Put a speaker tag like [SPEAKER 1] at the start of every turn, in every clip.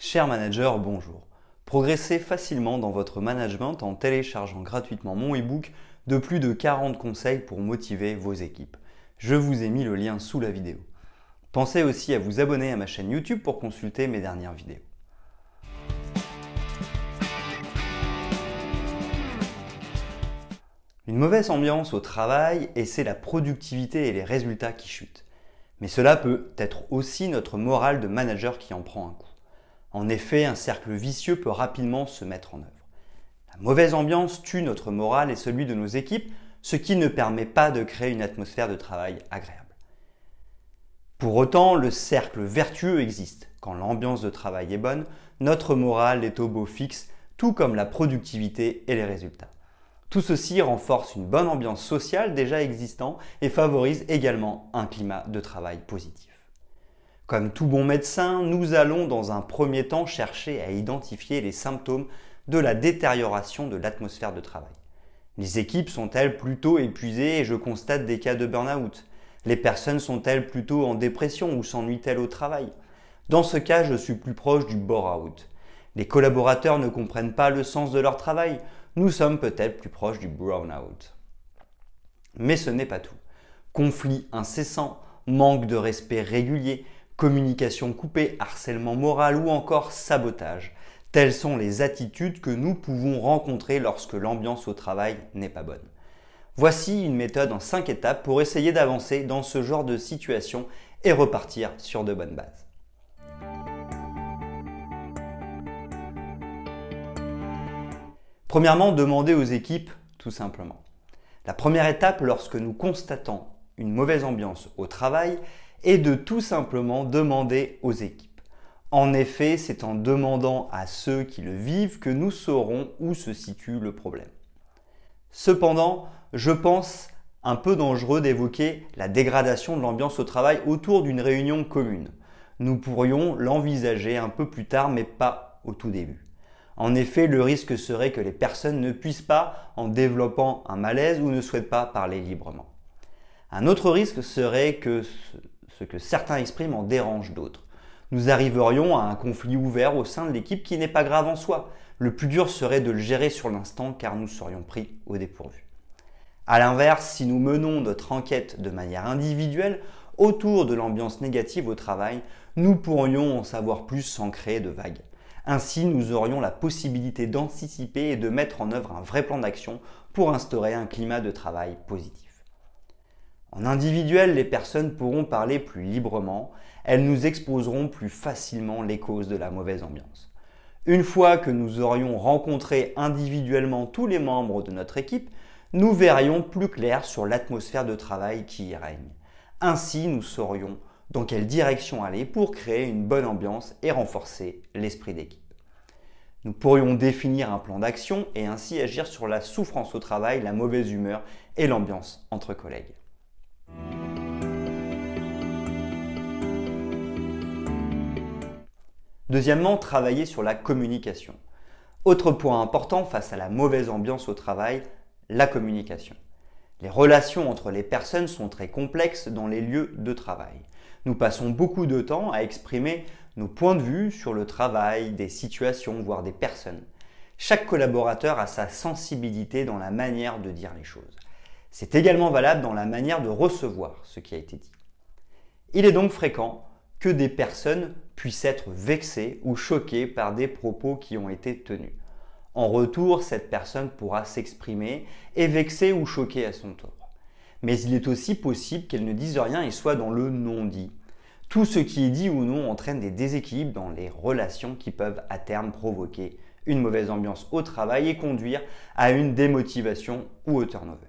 [SPEAKER 1] Cher manager, bonjour. Progressez facilement dans votre management en téléchargeant gratuitement mon e-book de plus de 40 conseils pour motiver vos équipes. Je vous ai mis le lien sous la vidéo. Pensez aussi à vous abonner à ma chaîne YouTube pour consulter mes dernières vidéos. Une mauvaise ambiance au travail et c'est la productivité et les résultats qui chutent. Mais cela peut être aussi notre morale de manager qui en prend un coup. En effet, un cercle vicieux peut rapidement se mettre en œuvre. La mauvaise ambiance tue notre morale et celui de nos équipes, ce qui ne permet pas de créer une atmosphère de travail agréable. Pour autant, le cercle vertueux existe. Quand l'ambiance de travail est bonne, notre morale est au beau fixe, tout comme la productivité et les résultats. Tout ceci renforce une bonne ambiance sociale déjà existante et favorise également un climat de travail positif. Comme tout bon médecin, nous allons dans un premier temps chercher à identifier les symptômes de la détérioration de l'atmosphère de travail. Les équipes sont-elles plutôt épuisées et je constate des cas de burn-out? Les personnes sont-elles plutôt en dépression ou s'ennuient-elles au travail? Dans ce cas, je suis plus proche du bore-out. Les collaborateurs ne comprennent pas le sens de leur travail. Nous sommes peut-être plus proches du burn-out. Mais ce n'est pas tout. Conflits incessants, manque de respect régulier, communication coupée, harcèlement moral ou encore sabotage. Telles sont les attitudes que nous pouvons rencontrer lorsque l'ambiance au travail n'est pas bonne. Voici une méthode en 5 étapes pour essayer d'avancer dans ce genre de situation et repartir sur de bonnes bases. Premièrement, demandez aux équipes tout simplement. La première étape lorsque nous constatons une mauvaise ambiance au travail est de tout simplement demander aux équipes. En effet, c'est en demandant à ceux qui le vivent que nous saurons où se situe le problème. Cependant, je pense un peu dangereux d'évoquer la dégradation de l'ambiance au travail autour d'une réunion commune. Nous pourrions l'envisager un peu plus tard, mais pas au tout début. En effet, le risque serait que les personnes ne puissent pas en développant un malaise ou ne souhaitent pas parler librement. Un autre risque serait que ce que certains expriment en dérange d'autres. Nous arriverions à un conflit ouvert au sein de l'équipe qui n'est pas grave en soi. Le plus dur serait de le gérer sur l'instant car nous serions pris au dépourvu. A l'inverse, si nous menons notre enquête de manière individuelle autour de l'ambiance négative au travail, nous pourrions en savoir plus sans créer de vagues. Ainsi, nous aurions la possibilité d'anticiper et de mettre en œuvre un vrai plan d'action pour instaurer un climat de travail positif. En individuel, les personnes pourront parler plus librement, elles nous exposeront plus facilement les causes de la mauvaise ambiance. Une fois que nous aurions rencontré individuellement tous les membres de notre équipe, nous verrions plus clair sur l'atmosphère de travail qui y règne. Ainsi, nous saurions dans quelle direction aller pour créer une bonne ambiance et renforcer l'esprit d'équipe. Nous pourrions définir un plan d'action et ainsi agir sur la souffrance au travail, la mauvaise humeur et l'ambiance entre collègues. Deuxièmement, travailler sur la communication. Autre point important face à la mauvaise ambiance au travail, la communication. Les relations entre les personnes sont très complexes dans les lieux de travail. Nous passons beaucoup de temps à exprimer nos points de vue sur le travail, des situations, voire des personnes. Chaque collaborateur a sa sensibilité dans la manière de dire les choses. C'est également valable dans la manière de recevoir ce qui a été dit. Il est donc fréquent que des personnes puissent être vexées ou choquées par des propos qui ont été tenus. En retour, cette personne pourra s'exprimer et vexer ou choquer à son tour. Mais il est aussi possible qu'elle ne dise rien et soit dans le non-dit. Tout ce qui est dit ou non entraîne des déséquilibres dans les relations qui peuvent à terme provoquer une mauvaise ambiance au travail et conduire à une démotivation ou au turnover.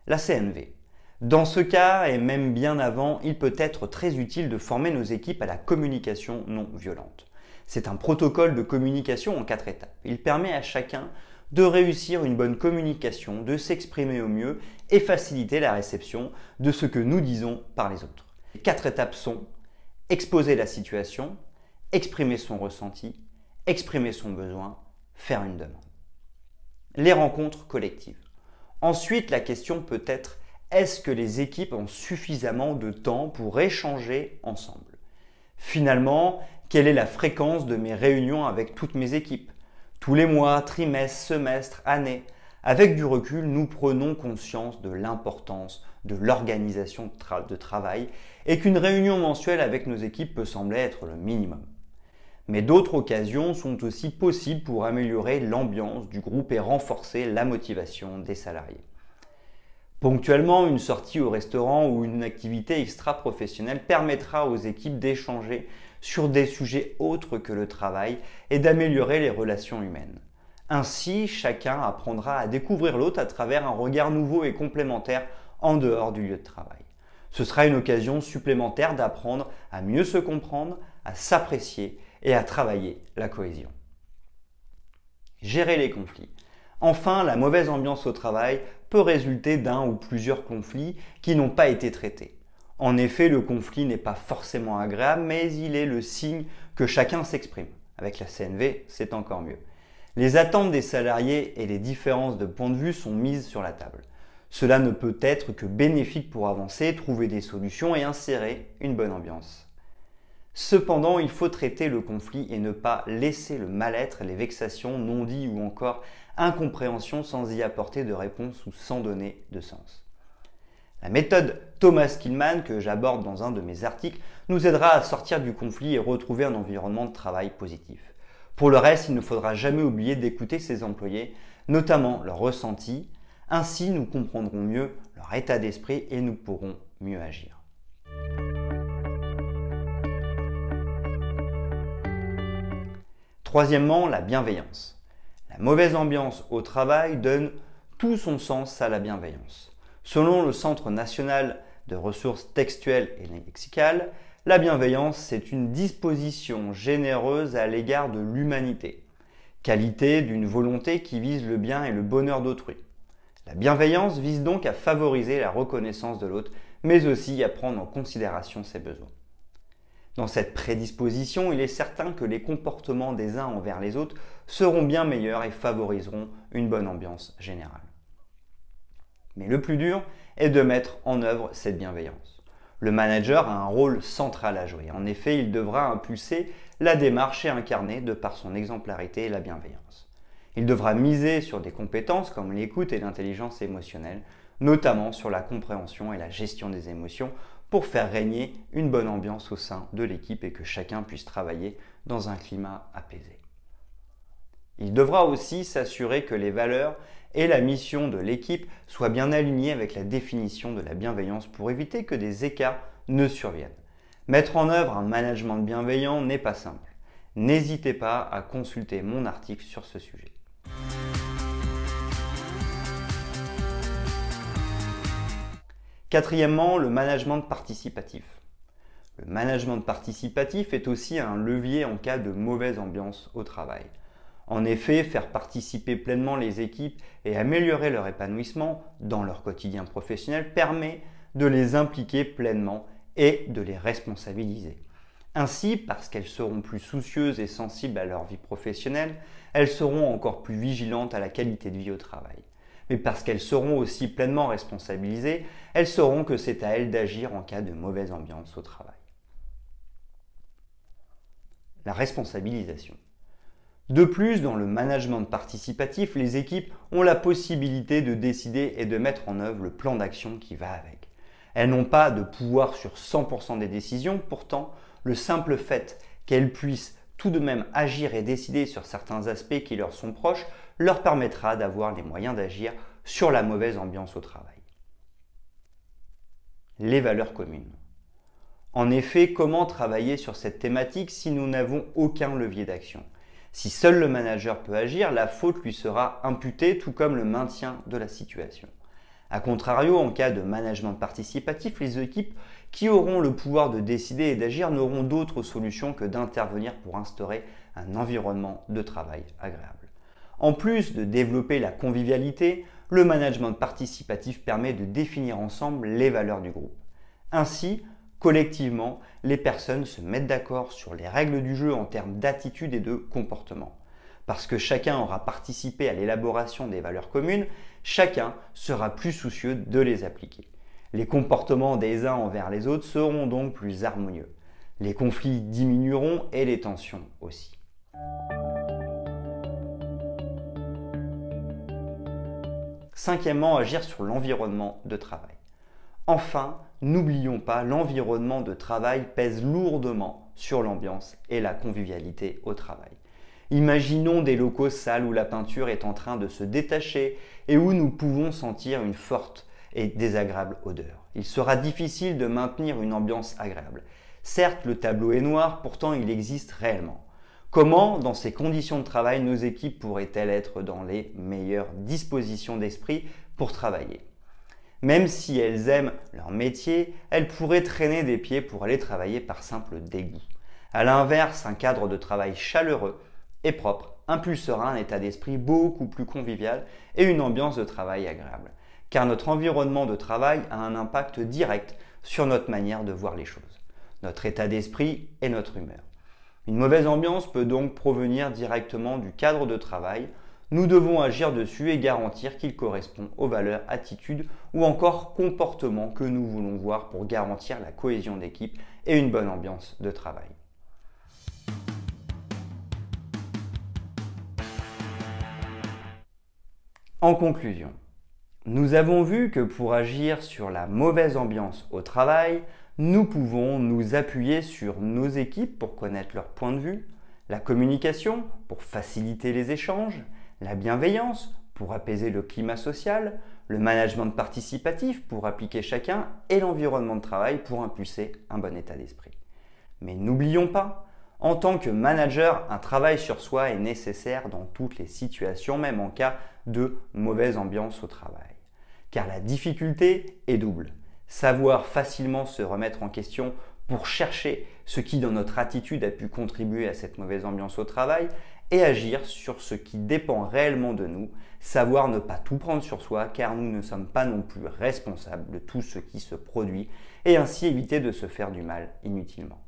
[SPEAKER 1] La CNV. Dans ce cas, et même bien avant, il peut être très utile de former nos équipes à la communication non violente. C'est un protocole de communication en 4 étapes. Il permet à chacun de réussir une bonne communication, de s'exprimer au mieux et faciliter la réception de ce que nous disons par les autres. Les 4 étapes sont exposer la situation, exprimer son ressenti, exprimer son besoin, faire une demande. Les rencontres collectives. Ensuite, la question peut être: est-ce que les équipes ont suffisamment de temps pour échanger ensemble? Finalement, quelle est la fréquence de mes réunions avec toutes mes équipes? Tous les mois, trimestres, semestres, années. Avec du recul, nous prenons conscience de l'importance de l'organisation de travail et qu'une réunion mensuelle avec nos équipes peut sembler être le minimum. Mais d'autres occasions sont aussi possibles pour améliorer l'ambiance du groupe et renforcer la motivation des salariés. Ponctuellement, une sortie au restaurant ou une activité extra-professionnelle permettra aux équipes d'échanger sur des sujets autres que le travail et d'améliorer les relations humaines. Ainsi, chacun apprendra à découvrir l'autre à travers un regard nouveau et complémentaire en dehors du lieu de travail. Ce sera une occasion supplémentaire d'apprendre à mieux se comprendre, à s'apprécier et à travailler la cohésion. Gérer les conflits. Enfin, la mauvaise ambiance au travail peut résulter d'un ou plusieurs conflits qui n'ont pas été traités. En effet, le conflit n'est pas forcément agréable, mais il est le signe que chacun s'exprime. Avec la CNV, c'est encore mieux. Les attentes des salariés et les différences de point de vue sont mises sur la table. Cela ne peut être que bénéfique pour avancer, trouver des solutions et insérer une bonne ambiance. Cependant, il faut traiter le conflit et ne pas laisser le mal-être, les vexations, non-dits ou encore incompréhension sans y apporter de réponse ou sans donner de sens. La méthode Thomas Kilmann, que j'aborde dans un de mes articles, nous aidera à sortir du conflit et retrouver un environnement de travail positif. Pour le reste, il ne faudra jamais oublier d'écouter ses employés, notamment leurs ressentis. Ainsi, nous comprendrons mieux leur état d'esprit et nous pourrons mieux agir. Troisièmement, la bienveillance. La mauvaise ambiance au travail donne tout son sens à la bienveillance. Selon le Centre national de ressources textuelles et lexicales, la bienveillance, c'est une disposition généreuse à l'égard de l'humanité, qualité d'une volonté qui vise le bien et le bonheur d'autrui. La bienveillance vise donc à favoriser la reconnaissance de l'autre, mais aussi à prendre en considération ses besoins. Dans cette prédisposition, il est certain que les comportements des uns envers les autres seront bien meilleurs et favoriseront une bonne ambiance générale. Mais le plus dur est de mettre en œuvre cette bienveillance. Le manager a un rôle central à jouer. En effet, il devra impulser la démarche et incarner, de par son exemplarité, la bienveillance. Il devra miser sur des compétences comme l'écoute et l'intelligence émotionnelle, notamment sur la compréhension et la gestion des émotions, pour faire régner une bonne ambiance au sein de l'équipe et que chacun puisse travailler dans un climat apaisé. Il devra aussi s'assurer que les valeurs et la mission de l'équipe soient bien alignées avec la définition de la bienveillance pour éviter que des écarts ne surviennent. Mettre en œuvre un management bienveillant n'est pas simple. N'hésitez pas à consulter mon article sur ce sujet. Quatrièmement, le management participatif. Le management participatif est aussi un levier en cas de mauvaise ambiance au travail. En effet, faire participer pleinement les équipes et améliorer leur épanouissement dans leur quotidien professionnel permet de les impliquer pleinement et de les responsabiliser. Ainsi, parce qu'elles seront plus soucieuses et sensibles à leur vie professionnelle, elles seront encore plus vigilantes à la qualité de vie au travail. Mais parce qu'elles seront aussi pleinement responsabilisées, elles sauront que c'est à elles d'agir en cas de mauvaise ambiance au travail. La responsabilisation. De plus, dans le management participatif, les équipes ont la possibilité de décider et de mettre en œuvre le plan d'action qui va avec. Elles n'ont pas de pouvoir sur 100% des décisions, pourtant, le simple fait qu'elles puissent tout de même agir et décider sur certains aspects qui leur sont proches leur permettra d'avoir les moyens d'agir sur la mauvaise ambiance au travail. Les valeurs communes. En effet, comment travailler sur cette thématique si nous n'avons aucun levier d'action? Si seul le manager peut agir, la faute lui sera imputée, tout comme le maintien de la situation. A contrario, en cas de management participatif, les équipes qui auront le pouvoir de décider et d'agir n'auront d'autre solution que d'intervenir pour instaurer un environnement de travail agréable. En plus de développer la convivialité, le management participatif permet de définir ensemble les valeurs du groupe. Ainsi, collectivement, les personnes se mettent d'accord sur les règles du jeu en termes d'attitude et de comportement. Parce que chacun aura participé à l'élaboration des valeurs communes, chacun sera plus soucieux de les appliquer. Les comportements des uns envers les autres seront donc plus harmonieux. Les conflits diminueront et les tensions aussi. Cinquièmement, agir sur l'environnement de travail. Enfin, n'oublions pas, l'environnement de travail pèse lourdement sur l'ambiance et la convivialité au travail. Imaginons des locaux sales où la peinture est en train de se détacher et où nous pouvons sentir une forte et désagréable odeur. Il sera difficile de maintenir une ambiance agréable. Certes, le tableau est noir, pourtant il existe réellement. Comment, dans ces conditions de travail, nos équipes pourraient-elles être dans les meilleures dispositions d'esprit pour travailler ? Même si elles aiment leur métier, elles pourraient traîner des pieds pour aller travailler par simple dégoût. A l'inverse, un cadre de travail chaleureux et propre impulsera un état d'esprit beaucoup plus convivial et une ambiance de travail agréable. Car notre environnement de travail a un impact direct sur notre manière de voir les choses, notre état d'esprit et notre humeur. Une mauvaise ambiance peut donc provenir directement du cadre de travail. Nous devons agir dessus et garantir qu'il correspond aux valeurs, attitudes ou encore comportements que nous voulons voir pour garantir la cohésion d'équipe et une bonne ambiance de travail. En conclusion, nous avons vu que pour agir sur la mauvaise ambiance au travail, nous pouvons nous appuyer sur nos équipes pour connaître leur point de vue, la communication pour faciliter les échanges, la bienveillance pour apaiser le climat social, le management participatif pour appliquer chacun et l'environnement de travail pour impulser un bon état d'esprit. Mais n'oublions pas, en tant que manager, un travail sur soi est nécessaire dans toutes les situations, même en cas de mauvaise ambiance au travail. Car la difficulté est double. Savoir facilement se remettre en question pour chercher ce qui dans notre attitude a pu contribuer à cette mauvaise ambiance au travail et agir sur ce qui dépend réellement de nous, savoir ne pas tout prendre sur soi car nous ne sommes pas non plus responsables de tout ce qui se produit et ainsi éviter de se faire du mal inutilement.